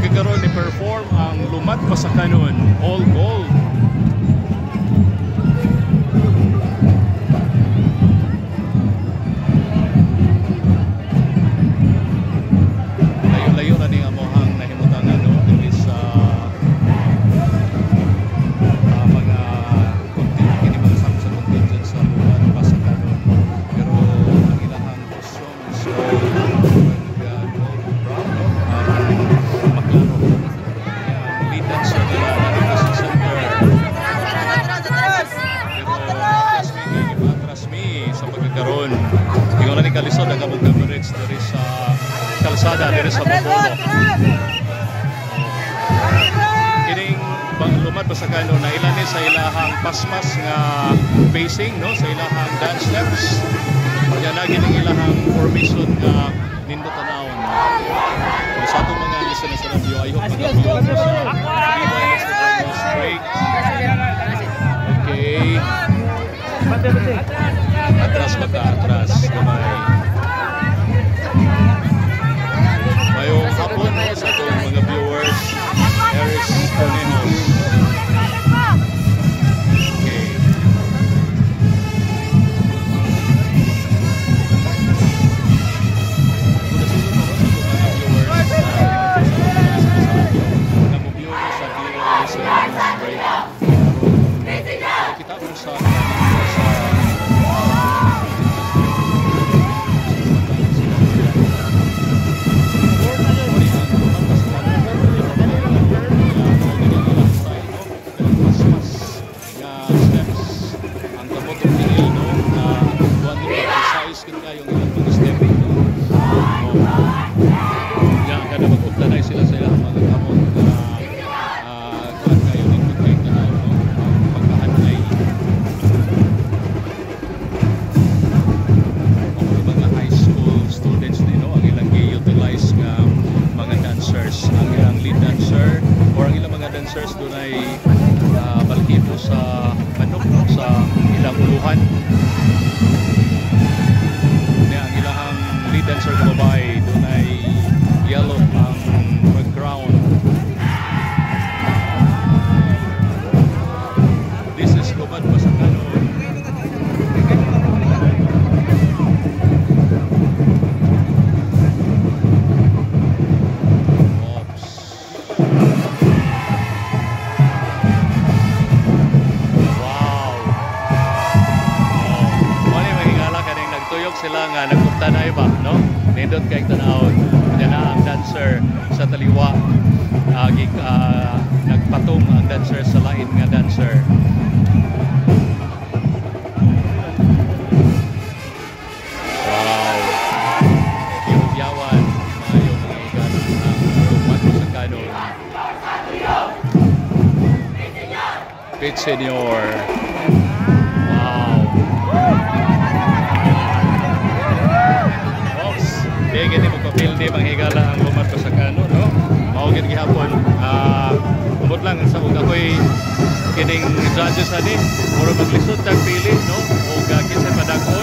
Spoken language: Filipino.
magkakaroon ni perform ang Lumad pa sa kanon, all gold. Layo-layo na ning amohang nahimutan ano dili sa mga content kini mga sa contingent sa Lumad pa sa kanon. Pero ang ilahang kusyon so karon ingon na ni kalisod ang among coverage diri sa kalsada diri sa Bacolod. Kining Lumad pa sa kanon na ilan ni sa ilahang pasmas nga pacing no sa ilahang dance steps. Kaya na gining ilahang formation nga nindot tanawon. Sa atong mga listeners sa radio, I hope mag-view sa straight. Okay. Atras atras gamay. Mayong hapon sa atong mga viewers, Eris Coninos. Okay. Kita berusaha balkipo sa manok sa ilang uluhan. Ang ilahang lead dancer na babae doon ay yellow ang background. This is Lumad pa sa kanon. Sila nga nagpunta na iba, no? Nindot kay tanawon. Diyan na ang dancer sa taliwa. Nagpatong ang dancer sa lain nga dancer. Wow! Yawan maayo mga ikan ang Lumad sa kanon. Pit Senior. Gini magpapildi manghigala ang Lumad pa sa kanon, no? Maugid gihapon. Umot lang sa ako'y kining judges ani, puro maglisod tag pili, no? O gagin sa padakon.